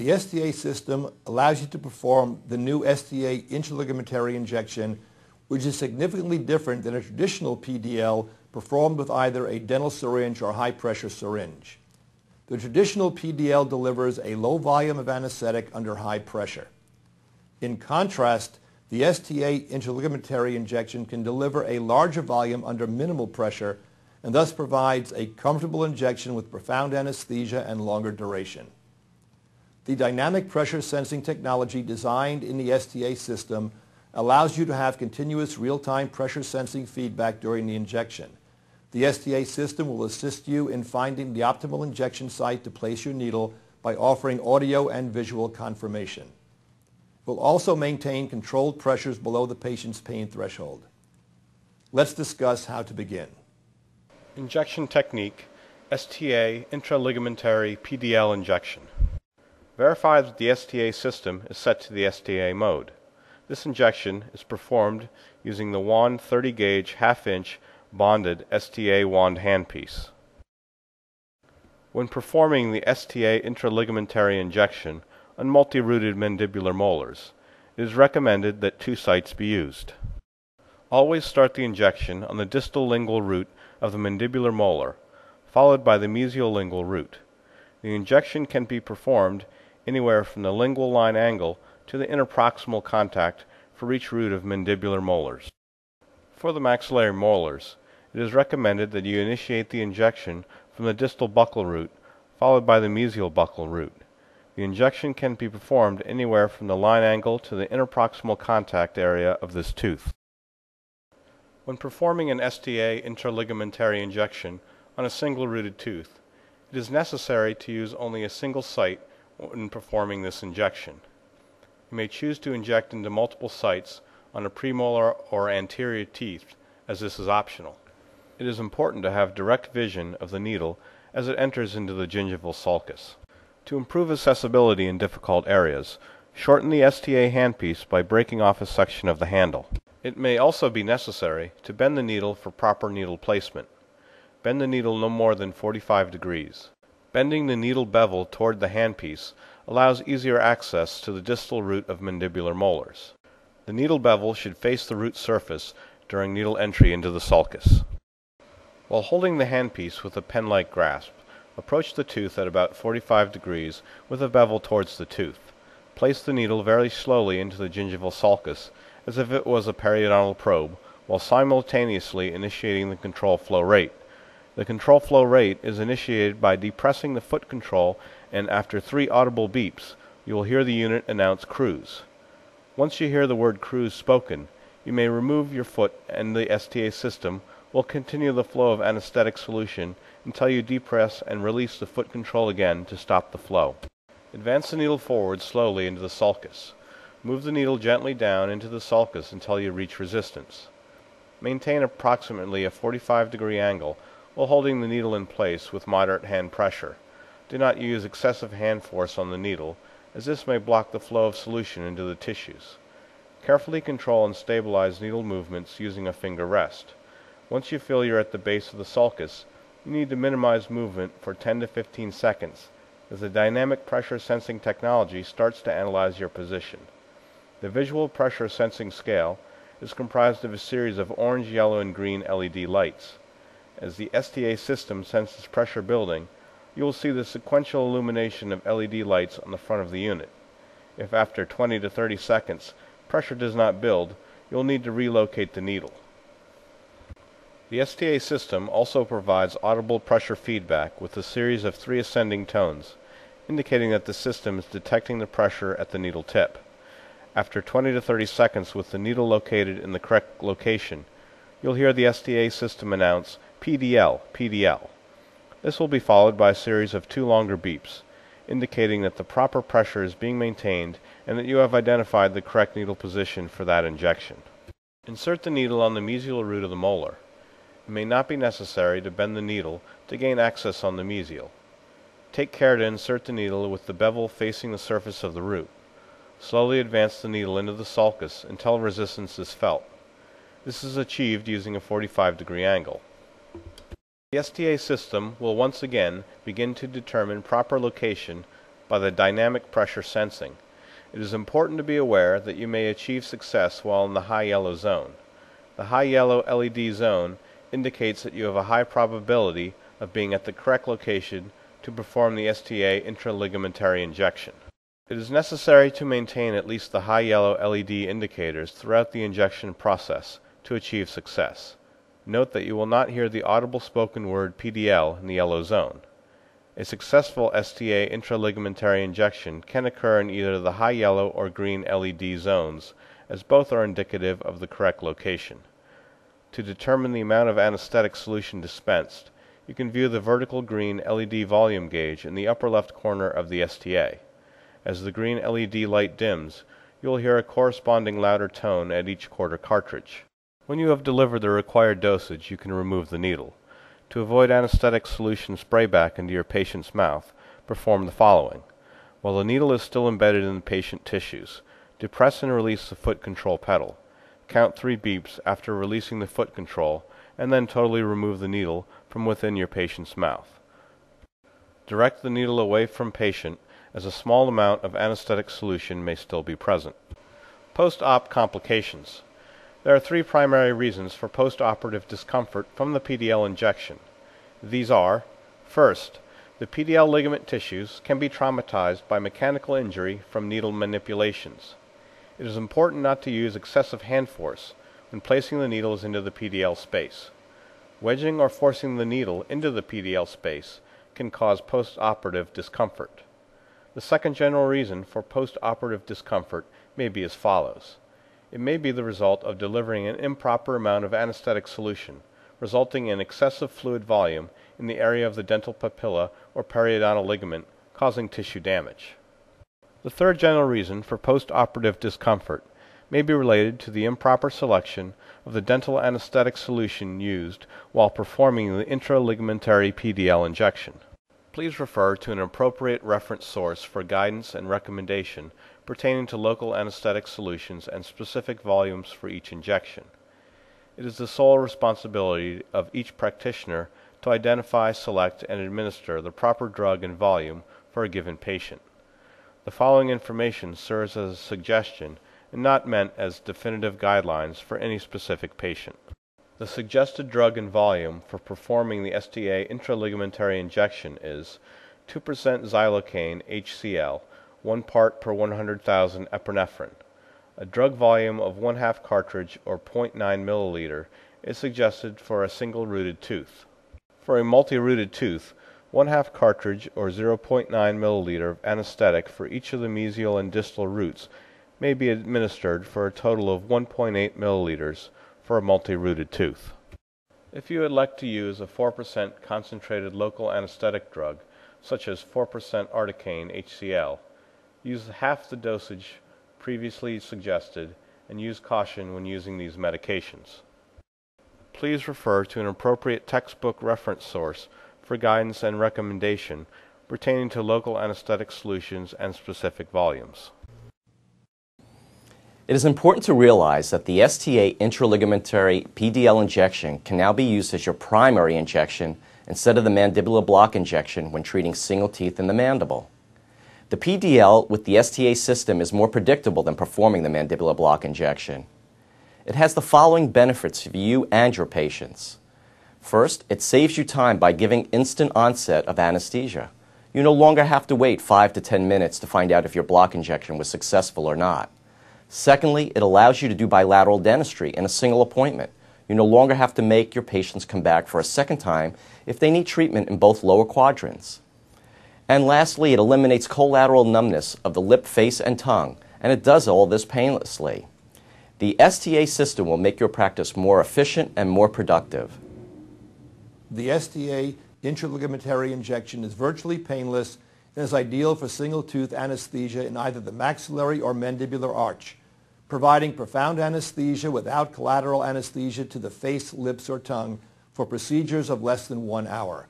The STA system allows you to perform the new STA-Intraligamentary Injection, which is significantly different than a traditional PDL performed with either a dental syringe or high-pressure syringe. The traditional PDL delivers a low volume of anesthetic under high pressure. In contrast, the STA-Intraligamentary Injection can deliver a larger volume under minimal pressure and thus provides a comfortable injection with profound anesthesia and longer duration. The dynamic pressure sensing technology designed in the STA system allows you to have continuous real-time pressure sensing feedback during the injection. The STA system will assist you in finding the optimal injection site to place your needle by offering audio and visual confirmation. It will also maintain controlled pressures below the patient's pain threshold. Let's discuss how to begin. Injection technique, STA-Intraligamentary PDL injection. Verify that the STA system is set to the STA mode. This injection is performed using the wand 30 gauge half-inch bonded STA wand handpiece. When performing the STA-Intraligamentary injection on multi-rooted mandibular molars, it is recommended that 2 sites be used. Always start the injection on the distal lingual root of the mandibular molar, followed by the mesial lingual root. The injection can be performed anywhere from the lingual line angle to the interproximal contact for each root of mandibular molars. For the maxillary molars, it is recommended that you initiate the injection from the distal buccal root, followed by the mesial buccal root. The injection can be performed anywhere from the line angle to the interproximal contact area of this tooth. When performing an STA-Intraligamentary injection on a single rooted tooth, it is necessary to use only a single site when performing this injection. You may choose to inject into multiple sites on a premolar or anterior teeth, as this is optional. It is important to have direct vision of the needle as it enters into the gingival sulcus. To improve accessibility in difficult areas, shorten the STA handpiece by breaking off a section of the handle. It may also be necessary to bend the needle for proper needle placement. Bend the needle no more than 45 degrees. Bending the needle bevel toward the handpiece allows easier access to the distal root of mandibular molars. The needle bevel should face the root surface during needle entry into the sulcus. While holding the handpiece with a pen-like grasp, approach the tooth at about 45 degrees with the bevel towards the tooth. Place the needle very slowly into the gingival sulcus as if it was a periodontal probe, while simultaneously initiating the control flow rate. The control flow rate is initiated by depressing the foot control, and after 3 audible beeps, you will hear the unit announce cruise. Once you hear the word cruise spoken, you may remove your foot and the STA system will continue the flow of anesthetic solution until you depress and release the foot control again to stop the flow. Advance the needle forward slowly into the sulcus. Move the needle gently down into the sulcus until you reach resistance. Maintain approximately a 45-degree angle while holding the needle in place with moderate hand pressure. Do not use excessive hand force on the needle, as this may block the flow of solution into the tissues. Carefully control and stabilize needle movements using a finger rest. Once you feel you're at the base of the sulcus, you need to minimize movement for 10 to 15 seconds, as the dynamic pressure sensing technology starts to analyze your position. The visual pressure sensing scale is comprised of a series of orange, yellow, and green LED lights. As the STA system senses pressure building, you will see the sequential illumination of LED lights on the front of the unit. If after 20 to 30 seconds pressure does not build, you will need to relocate the needle. The STA system also provides audible pressure feedback with a series of 3 ascending tones, indicating that the system is detecting the pressure at the needle tip. After 20 to 30 seconds with the needle located in the correct location, you'll hear the STA system announce PDL, PDL. This will be followed by a series of 2 longer beeps, indicating that the proper pressure is being maintained and that you have identified the correct needle position for that injection. Insert the needle on the mesial root of the molar. It may not be necessary to bend the needle to gain access on the mesial. Take care to insert the needle with the bevel facing the surface of the root. Slowly advance the needle into the sulcus until resistance is felt. This is achieved using a 45-degree angle. The STA system will once again begin to determine proper location by the dynamic pressure sensing. It is important to be aware that you may achieve success while in the high yellow zone. The high yellow LED zone indicates that you have a high probability of being at the correct location to perform the STA-Intraligamentary Injection. It is necessary to maintain at least the high yellow LED indicators throughout the injection process to achieve success. Note that you will not hear the audible spoken word PDL in the yellow zone. A successful STA-Intraligamentary injection can occur in either the high yellow or green LED zones, as both are indicative of the correct location. To determine the amount of anesthetic solution dispensed, you can view the vertical green LED volume gauge in the upper left corner of the STA. As the green LED light dims, you will hear a corresponding louder tone at each quarter cartridge. When you have delivered the required dosage, you can remove the needle. To avoid anesthetic solution sprayback into your patient's mouth, perform the following. While the needle is still embedded in the patient tissues, depress and release the foot control pedal. Count 3 beeps after releasing the foot control, and then totally remove the needle from within your patient's mouth. Direct the needle away from patient, as a small amount of anesthetic solution may still be present. Post-op complications. There are 3 primary reasons for post-operative discomfort from the PDL injection. These are, first, the PDL ligament tissues can be traumatized by mechanical injury from needle manipulations. It is important not to use excessive hand force when placing the needles into the PDL space. Wedging or forcing the needle into the PDL space can cause post-operative discomfort. The second general reason for post-operative discomfort may be as follows. It may be the result of delivering an improper amount of anesthetic solution, resulting in excessive fluid volume in the area of the dental papilla or periodontal ligament, causing tissue damage. The third general reason for post-operative discomfort may be related to the improper selection of the dental anesthetic solution used while performing the intraligamentary PDL injection. Please refer to an appropriate reference source for guidance and recommendation pertaining to local anesthetic solutions and specific volumes for each injection. It is the sole responsibility of each practitioner to identify, select, and administer the proper drug and volume for a given patient. The following information serves as a suggestion and not meant as definitive guidelines for any specific patient. The suggested drug and volume for performing the STA intraligamentary injection is 2% xylocaine HCl, 1 part per 100,000 epinephrine. A drug volume of 1/2 cartridge or 0.9 milliliter is suggested for a single rooted tooth. For a multi-rooted tooth, 1/2 cartridge or 0.9 milliliter of anesthetic for each of the mesial and distal roots may be administered for a total of 1.8 milliliters for a multi-rooted tooth. If you elect to use a 4% concentrated local anesthetic drug, such as 4% articaine HCl, use half the dosage previously suggested and use caution when using these medications. Please refer to an appropriate textbook reference source for guidance and recommendation pertaining to local anesthetic solutions and specific volumes. It is important to realize that the STA intraligamentary PDL injection can now be used as your primary injection instead of the mandibular block injection when treating single teeth in the mandible. The PDL with the STA system is more predictable than performing the mandibular block injection. It has the following benefits for you and your patients. First, it saves you time by giving instant onset of anesthesia. You no longer have to wait 5 to 10 minutes to find out if your block injection was successful or not. Secondly, it allows you to do bilateral dentistry in a single appointment. You no longer have to make your patients come back for a second time if they need treatment in both lower quadrants. And lastly, it eliminates collateral numbness of the lip, face, and tongue, and it does all this painlessly. The STA system will make your practice more efficient and more productive. The STA intraligamentary injection is virtually painless and is ideal for single-tooth anesthesia in either the maxillary or mandibular arch, providing profound anesthesia without collateral anesthesia to the face, lips, or tongue for procedures of less than 1 hour.